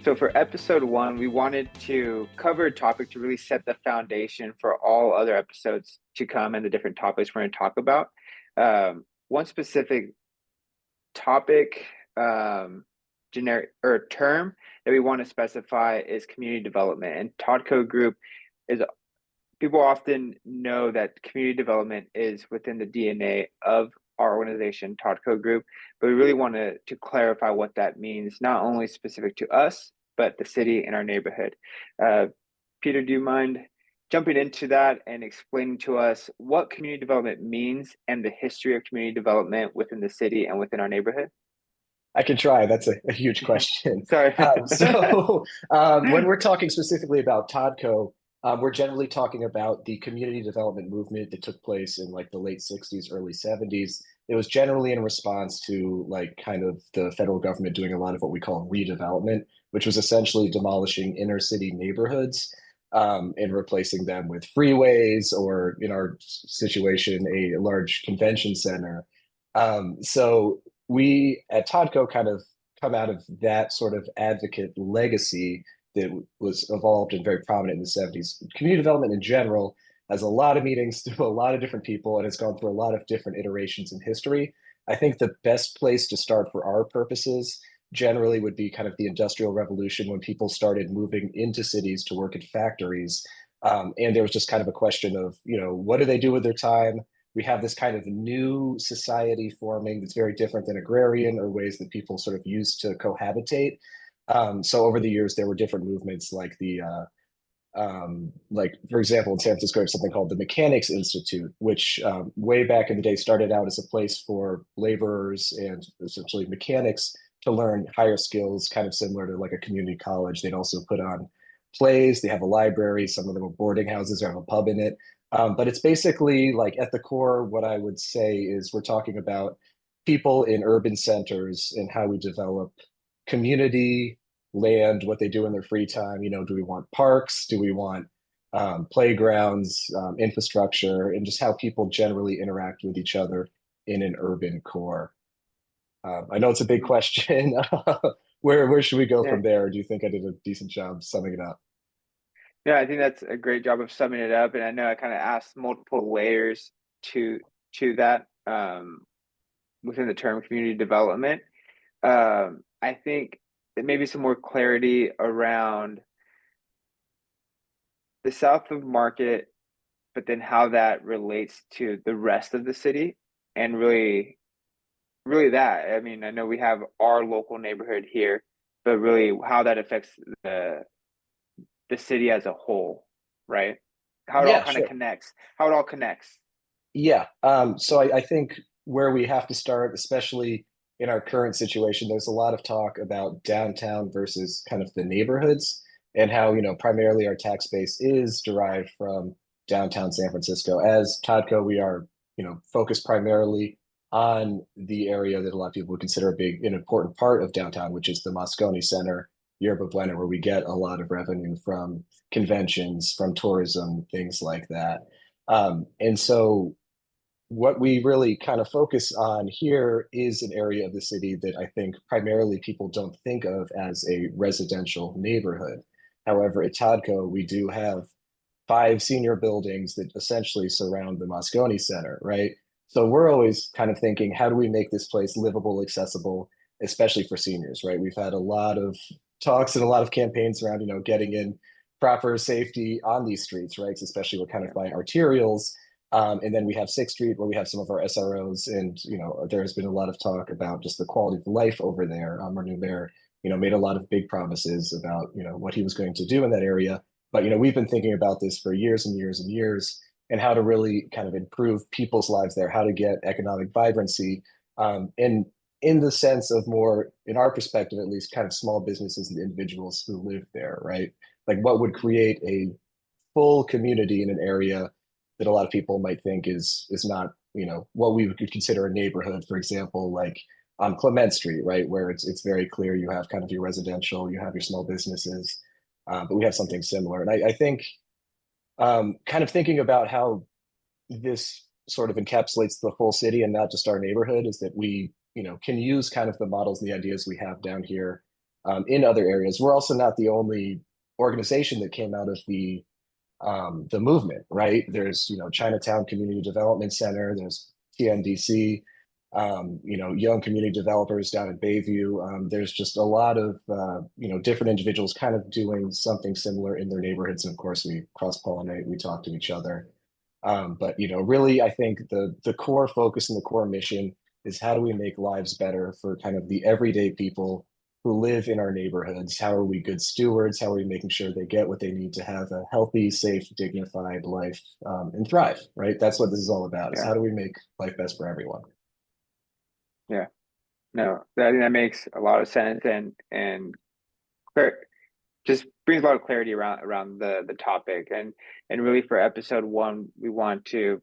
So for episode one, we wanted to cover a topic to really set the foundation for all other episodes to come and the different topics we're going to talk about. One specific topic, generic or term that we want to specify is community development. And TODCO group is, people often know that community development is within the DNA of our organization, TODCO group, but we really want to clarify what that means, not only specific to us, but the city and our neighborhood. Peter, do you mind jumping into that and explaining to us what community development means and the history of community development within the city and within our neighborhood? I can try. That's a huge question. Sorry. When we're talking specifically about TODCO, we're generally talking about the community development movement that took place in like the late 60s, early 70s. It was generally in response to like kind of the federal government doing a lot of what we call redevelopment, which was essentially demolishing inner city neighborhoods and replacing them with freeways or, in our situation, a large convention center. So we at TODCO kind of come out of that sort of advocate legacy that was evolved and very prominent in the 70s. Community development in general has a lot of meetings to a lot of different people and it's gone through a lot of different iterations in history. I think the best place to start for our purposes generally would be kind of the Industrial Revolution when people started moving into cities to work at factories. And there was just kind of a question of, what do they do with their time? We have this kind of new society forming that's very different than agrarian or ways that people sort of used to cohabitate. So over the years, there were different movements like for example, in San Francisco, we have something called the Mechanics Institute, which way back in the day started out as a place for laborers and essentially mechanics to learn higher skills, kind of similar to like a community college. They'd also put on plays. They have a library. Some of them are boarding houses or have a pub in it. But it's basically like at the core, what I would say is we're talking about people in urban centers and how we develop community, land, what they do in their free time. Do we want parks? Do we want playgrounds, infrastructure, and just how people generally interact with each other in an urban core? I know it's a big question. Where should we go Yeah. from there? Do you think I did a decent job summing it up? Yeah, I think that's a great job of summing it up. And I know I kind of asked multiple layers to that within the term community development. I think that maybe some more clarity around the South of Market, but then how that relates to the rest of the city, and really that. I mean, I know we have our local neighborhood here, but really how that affects the city as a whole, right? How it all Yeah, kind of sure. connects. How it all connects. Yeah. So I think where we have to start, especially in our current situation, there's a lot of talk about downtown versus kind of the neighborhoods and how, primarily our tax base is derived from downtown San Francisco. As TODCO, we are, focused primarily on the area that a lot of people would consider a big and important part of downtown, which is the Moscone Center, Yerba Buena, where we get a lot of revenue from conventions, from tourism, things like that. And so what we really kind of focus on here is an area of the city that I think primarily people don't think of as a residential neighborhood. However, at TODCO, we do have five senior buildings that essentially surround the Moscone Center, right? So we're always kind of thinking, how do we make this place livable, accessible, especially for seniors, right? We've had a lot of talks and a lot of campaigns around, getting in proper safety on these streets, right? Especially we're kind of by arterials. And then we have Sixth Street where we have some of our SROs, and there has been a lot of talk about just the quality of life over there. Our new mayor, made a lot of big promises about what he was going to do in that area. But we've been thinking about this for years and years and years, and how to really kind of improve people's lives there, how to get economic vibrancy, and in the sense of more, in our perspective at least, kind of small businesses and individuals who live there, right? Like what would create a full community in an area that a lot of people might think is not, what we would consider a neighborhood, for example, like on Clement Street, right, where it's very clear you have kind of your residential, you have your small businesses, but we have something similar. And I think kind of thinking about how this sort of encapsulates the full city and not just our neighborhood is that we, can use kind of the models and the ideas we have down here in other areas. We're also not the only organization that came out of the movement, right? There's, Chinatown Community Development Center, there's TNDC, young community developers down in Bayview. There's just a lot of, different individuals kind of doing something similar in their neighborhoods. And of course, we cross-pollinate, we talk to each other. But, really, I think the core focus and the core mission is how do we make lives better for kind of the everyday people who live in our neighborhoods? How are we good stewards? How are we making sure they get what they need to have a healthy, safe, dignified life, and thrive, right? That's what this is all about, is Yeah. how do we make life best for everyone? Yeah. No, I think that makes a lot of sense, and clear, just brings a lot of clarity around the topic, and really for episode one, we want to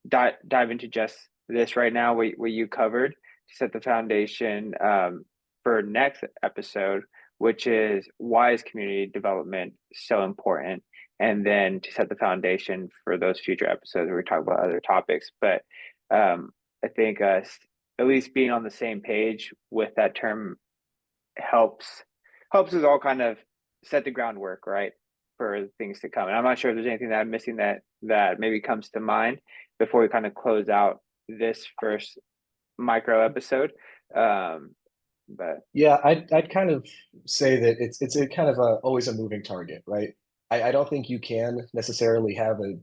dive into just this right now, what you covered to set the foundation for next episode, which is why is community development so important, and then to set the foundation for those future episodes where we talk about other topics. But I think at least being on the same page with that term helps us all kind of set the groundwork, right, for things to come. And I'm not sure if there's anything that I'm missing that maybe comes to mind before we kind of close out this first micro episode. But Yeah, I'd kind of say that it's a kind of always a moving target, right? I don't think you can necessarily have a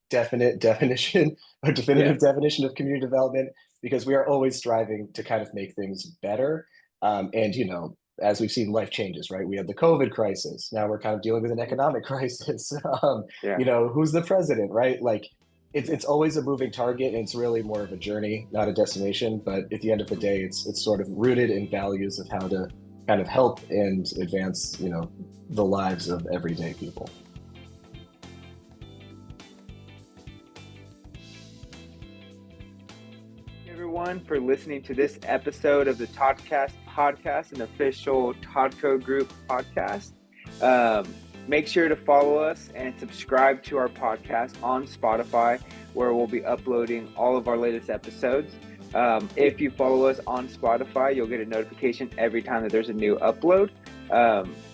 definite definition or yeah, definitive definition of community development because we are always striving to kind of make things better. And as we've seen, life changes, right? We had the COVID crisis. Now we're kind of dealing with an economic crisis. yeah, Who's the president, right? Like it's always a moving target, and it's really more of a journey, not a destination. But at the end of the day, it's sort of rooted in values of how to kind of help and advance, the lives of everyday people. everyone for listening to this episode of the TODCast podcast, an official TODCO group podcast. Make sure to follow us and subscribe to our podcast on Spotify, where we'll be uploading all of our latest episodes. If you follow us on Spotify, you'll get a notification every time that there's a new upload.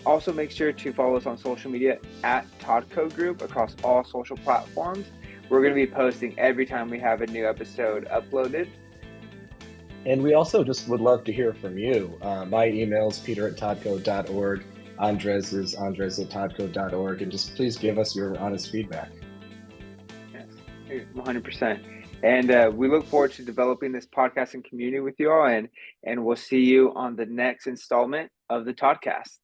Also, make sure to follow us on social media at TODCO Group across all social platforms. We're going to be posting every time we have a new episode uploaded. And we also just would love to hear from you. My email is peter@todco.org. Andres is andres@todco.org. And just please give us your honest feedback. Yes, 100%. And we look forward to developing this podcasting community with you all. And we'll see you on the next installment of the TODCast.